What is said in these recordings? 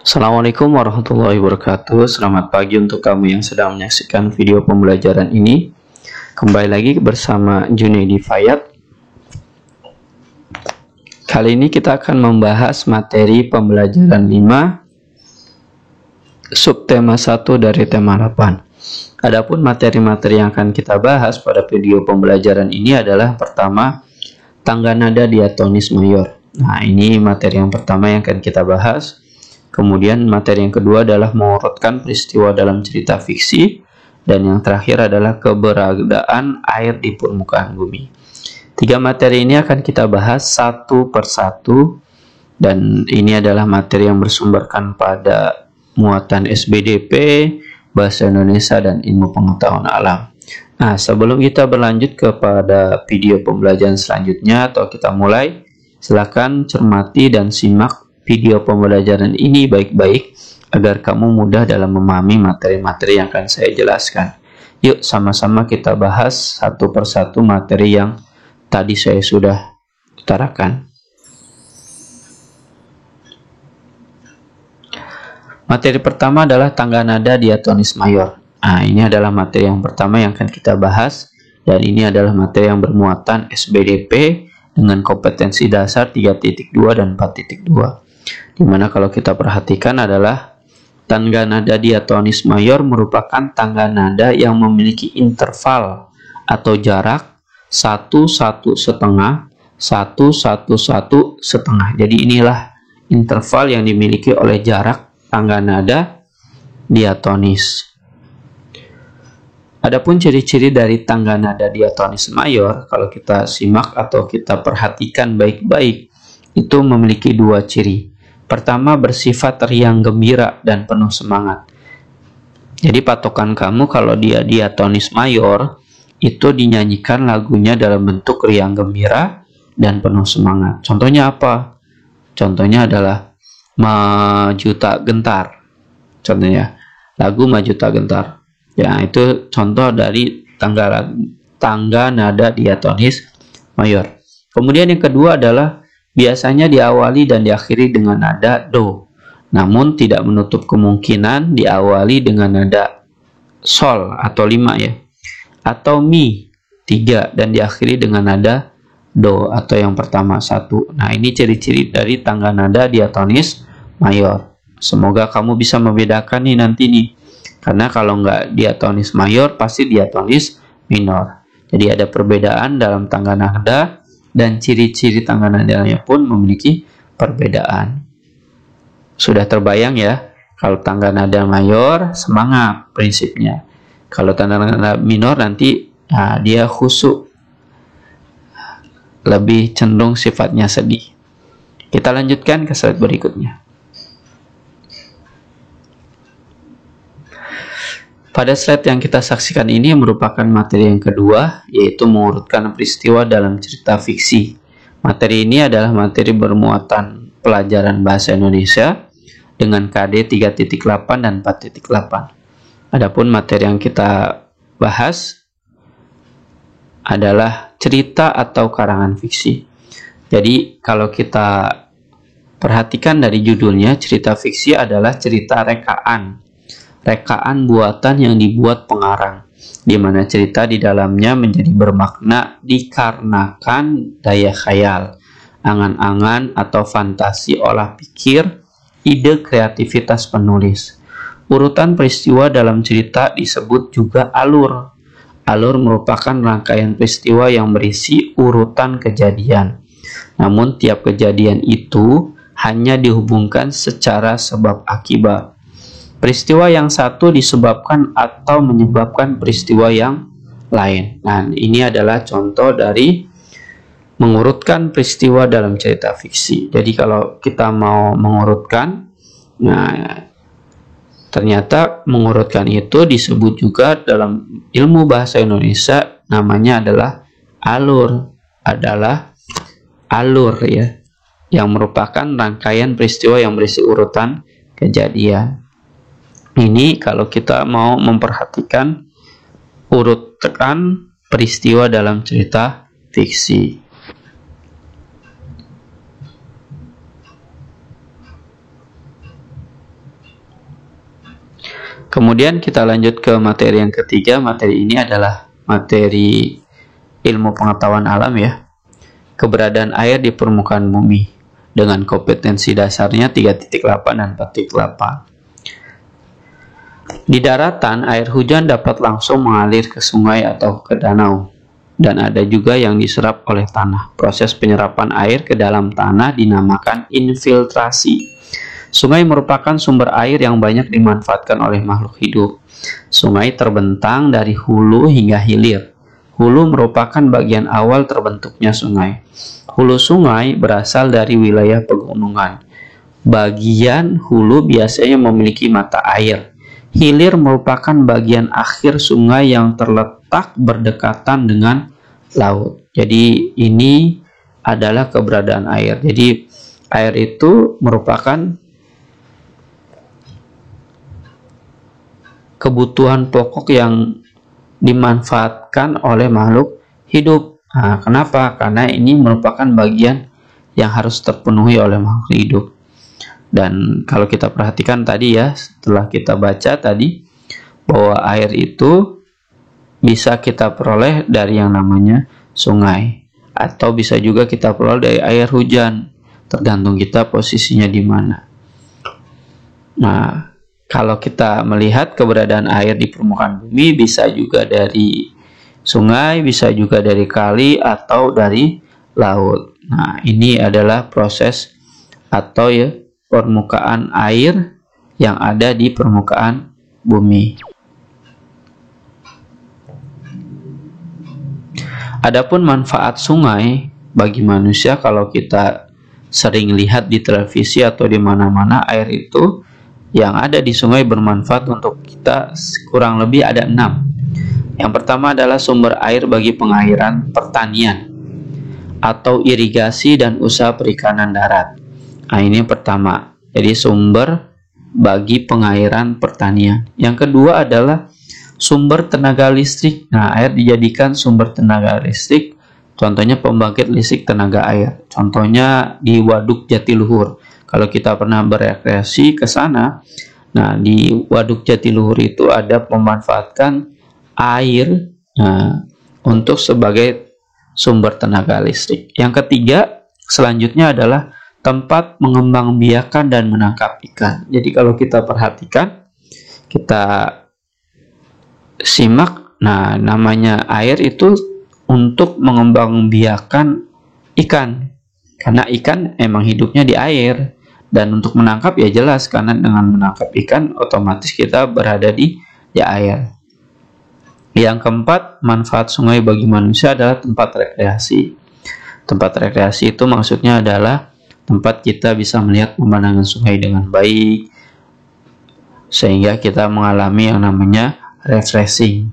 Assalamualaikum warahmatullahi wabarakatuh. Selamat pagi untuk kamu yang sedang menyaksikan video pembelajaran ini. Kembali lagi bersama Junaidi Fayat. Kali ini kita akan membahas materi pembelajaran 5 subtema 1 dari tema 8. Adapun materi-materi yang akan kita bahas pada video pembelajaran ini adalah pertama, tangga nada diatonis mayor. Nah, ini materi yang pertama yang akan kita bahas. Kemudian materi yang kedua adalah mengurutkan peristiwa dalam cerita fiksi. Dan yang terakhir adalah keberadaan air di permukaan bumi. 3 materi ini akan kita bahas satu persatu. Dan ini adalah materi yang bersumberkan pada muatan SBDP, Bahasa Indonesia, dan Ilmu Pengetahuan Alam. Nah, sebelum kita berlanjut kepada video pembelajaran selanjutnya atau kita mulai, silakan cermati dan simak video pembelajaran ini baik-baik agar kamu mudah dalam memahami materi-materi yang akan saya jelaskan. Yuk sama-sama kita bahas satu persatu materi yang tadi saya sudah utarakan. Materi pertama adalah tangga nada diatonis mayor. Nah, ini adalah materi yang pertama yang akan kita bahas, dan ini adalah materi yang bermuatan SBDP dengan kompetensi dasar 3.2 dan 4.2. Dimana kalau kita perhatikan adalah tangga nada diatonis mayor merupakan tangga nada yang memiliki interval atau jarak 1,1,5, 1,1,1,5. Jadi inilah interval yang dimiliki oleh jarak tangga nada diatonis. Adapun ciri-ciri dari tangga nada diatonis mayor, kalau kita simak atau kita perhatikan baik-baik, itu memiliki 2 ciri. Pertama, bersifat riang gembira dan penuh semangat. Jadi patokan kamu kalau dia diatonis mayor, itu dinyanyikan lagunya dalam bentuk riang gembira dan penuh semangat. Contohnya apa? Contohnya adalah Maju Tak Gentar. Contohnya lagu Maju Tak Gentar. Ya, itu contoh dari tangga nada diatonis mayor. Kemudian yang kedua adalah biasanya diawali dan diakhiri dengan nada do, namun tidak menutup kemungkinan diawali dengan nada sol atau 5 ya, atau mi 3 dan diakhiri dengan nada do atau yang pertama 1. Nah, ini ciri-ciri dari tangga nada diatonis mayor. Semoga kamu bisa membedakan nih nanti nih, karena kalau nggak diatonis mayor pasti diatonis minor. Jadi ada perbedaan dalam tangga nada, dan ciri-ciri tangga nadanya pun memiliki perbedaan. Sudah terbayang ya, kalau tangga nada mayor semangat prinsipnya. Kalau tangga nada minor nanti dia khusyuk, lebih cenderung sifatnya sedih. Kita lanjutkan ke slide berikutnya. Pada slide yang kita saksikan ini merupakan materi yang kedua, yaitu mengurutkan peristiwa dalam cerita fiksi. Materi ini adalah materi bermuatan pelajaran bahasa Indonesia dengan KD 3.8 dan 4.8. Adapun materi yang kita bahas adalah cerita atau karangan fiksi. Jadi kalau kita perhatikan dari judulnya, cerita fiksi adalah cerita rekaan buatan yang dibuat pengarang, di mana cerita di dalamnya menjadi bermakna dikarenakan daya khayal, angan-angan atau fantasi olah pikir, ide kreativitas penulis. Urutan peristiwa dalam cerita disebut juga alur. Alur merupakan rangkaian peristiwa yang berisi urutan kejadian. Namun tiap kejadian itu hanya dihubungkan secara sebab akibat. Peristiwa yang satu disebabkan atau menyebabkan peristiwa yang lain. Nah, ini adalah contoh dari mengurutkan peristiwa dalam cerita fiksi. Jadi kalau kita mau mengurutkan, nah ternyata mengurutkan itu disebut juga dalam ilmu bahasa Indonesia, namanya adalah alur ya, yang merupakan rangkaian peristiwa yang berisi urutan kejadian. Ini kalau kita mau memperhatikan urutan peristiwa dalam cerita fiksi. Kemudian kita lanjut ke materi yang ketiga. Materi ini adalah materi ilmu pengetahuan alam ya. Keberadaan air di permukaan bumi dengan kompetensi dasarnya 3.8 dan 4.8. Di daratan, air hujan dapat langsung mengalir ke sungai atau ke danau, dan ada juga yang diserap oleh tanah. Proses penyerapan air ke dalam tanah dinamakan infiltrasi. Sungai merupakan sumber air yang banyak dimanfaatkan oleh makhluk hidup. Sungai terbentang dari hulu hingga hilir. Hulu merupakan bagian awal terbentuknya sungai. Hulu sungai berasal dari wilayah pegunungan. Bagian hulu biasanya memiliki mata air. Hilir merupakan bagian akhir sungai yang terletak berdekatan dengan laut. Jadi ini adalah keberadaan air. Jadi air itu merupakan kebutuhan pokok yang dimanfaatkan oleh makhluk hidup. Nah, kenapa? Karena ini merupakan bagian yang harus terpenuhi oleh makhluk hidup. Dan kalau kita perhatikan tadi ya, setelah kita baca tadi bahwa air itu bisa kita peroleh dari yang namanya sungai, atau bisa juga kita peroleh dari air hujan, tergantung kita posisinya di mana. Nah, kalau kita melihat keberadaan air di permukaan bumi, bisa juga dari sungai, bisa juga dari kali, atau dari laut. Nah, ini adalah proses atau ya permukaan air yang ada di permukaan bumi. Adapun manfaat sungai bagi manusia, kalau kita sering lihat di televisi atau di mana-mana, air itu yang ada di sungai bermanfaat untuk kita kurang lebih ada 6. Yang pertama adalah sumber air bagi pengairan pertanian atau irigasi dan usaha perikanan darat. Nah, ini yang pertama. Jadi sumber bagi pengairan pertanian. Yang kedua adalah sumber tenaga listrik. Nah, air dijadikan sumber tenaga listrik. Contohnya pembangkit listrik tenaga air. Contohnya di Waduk Jatiluhur. Kalau kita pernah berekreasi ke sana, nah di Waduk Jatiluhur itu ada memanfaatkan air untuk sebagai sumber tenaga listrik. Yang ketiga, selanjutnya adalah tempat mengembangbiakan dan menangkap ikan. Jadi kalau kita perhatikan, kita simak, nah namanya air itu untuk mengembangbiakan ikan. Karena ikan emang hidupnya di air. Dan untuk menangkap ya jelas, karena dengan menangkap ikan otomatis kita berada di air. Yang keempat, manfaat sungai bagi manusia adalah tempat rekreasi. Tempat rekreasi itu maksudnya adalah tempat kita bisa melihat pemandangan sungai dengan baik, sehingga kita mengalami yang namanya refreshing.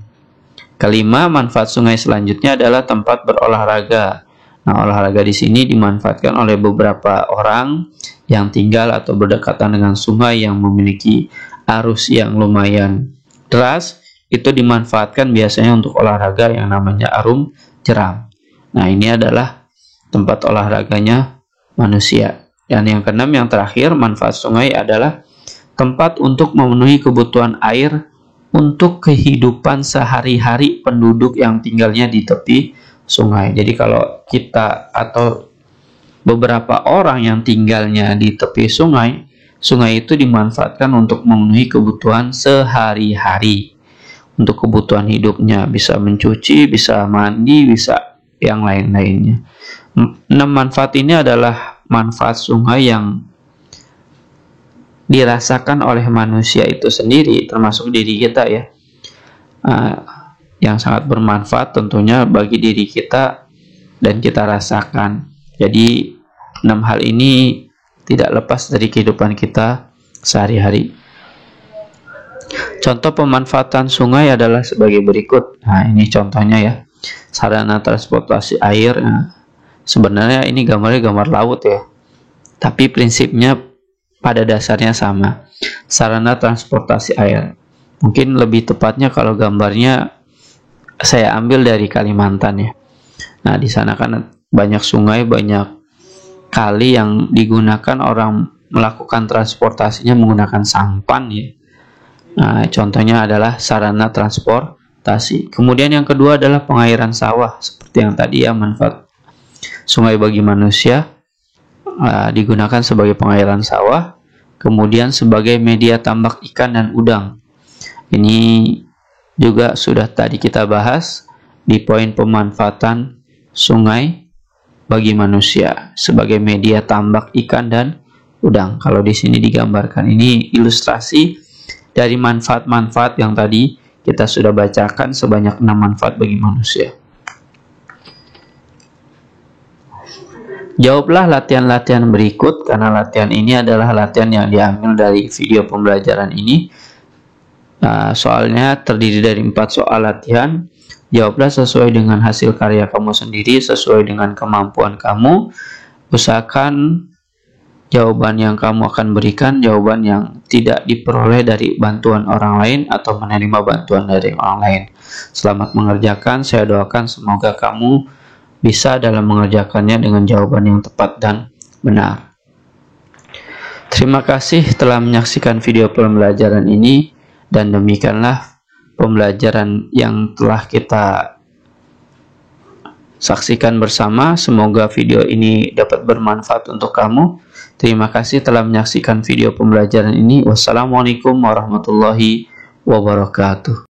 Kelima, manfaat sungai selanjutnya adalah tempat berolahraga. Nah, olahraga di sini dimanfaatkan oleh beberapa orang yang tinggal atau berdekatan dengan sungai yang memiliki arus yang lumayan deras. Itu dimanfaatkan biasanya untuk olahraga yang namanya arum jeram. Nah, ini adalah tempat olahraganya manusia. Dan yang keenam, yang terakhir, manfaat sungai adalah tempat untuk memenuhi kebutuhan air untuk kehidupan sehari-hari penduduk yang tinggalnya di tepi sungai. Jadi kalau kita atau beberapa orang yang tinggalnya di tepi sungai, sungai itu dimanfaatkan untuk memenuhi kebutuhan sehari-hari. Untuk kebutuhan hidupnya, bisa mencuci, bisa mandi, bisa yang lain-lainnya. 6 manfaat ini adalah manfaat sungai yang dirasakan oleh manusia itu sendiri, termasuk diri kita ya. Yang sangat bermanfaat tentunya bagi diri kita dan kita rasakan. Jadi 6 hal ini tidak lepas dari kehidupan kita sehari-hari. Contoh pemanfaatan sungai adalah sebagai berikut. Nah, ini contohnya ya. Sarana transportasi air. Nah, sebenarnya ini gambarnya gambar laut ya. Tapi prinsipnya pada dasarnya sama. Sarana transportasi air. Mungkin lebih tepatnya kalau gambarnya saya ambil dari Kalimantan ya. Nah, di sana kan banyak sungai, banyak kali yang digunakan orang melakukan transportasinya menggunakan sampan ya. Nah, contohnya adalah sarana transportasi. Kemudian yang kedua adalah pengairan sawah, seperti yang tadi ya, manfaat sungai bagi manusia digunakan sebagai pengairan sawah, kemudian sebagai media tambak ikan dan udang. Ini juga sudah tadi kita bahas di poin pemanfaatan sungai bagi manusia sebagai media tambak ikan dan udang. Kalau di sini digambarkan, ini ilustrasi dari manfaat-manfaat yang tadi kita sudah bacakan, sebanyak 6 manfaat bagi manusia. Jawablah latihan-latihan berikut, karena latihan ini adalah latihan yang diambil dari video pembelajaran ini. Soalnya terdiri dari 4 soal latihan. Jawablah sesuai dengan hasil karya kamu sendiri, sesuai dengan kemampuan kamu. Usahakan jawaban yang kamu akan berikan jawaban yang tidak diperoleh dari bantuan orang lain atau menerima bantuan dari orang lain. Selamat mengerjakan. Saya doakan semoga kamu bisa dalam mengerjakannya dengan jawaban yang tepat dan benar. Terima kasih telah menyaksikan video pembelajaran ini, dan demikianlah pembelajaran yang telah kita saksikan bersama. Semoga video ini dapat bermanfaat untuk kamu. Terima kasih telah menyaksikan video pembelajaran ini. Wassalamualaikum warahmatullahi wabarakatuh.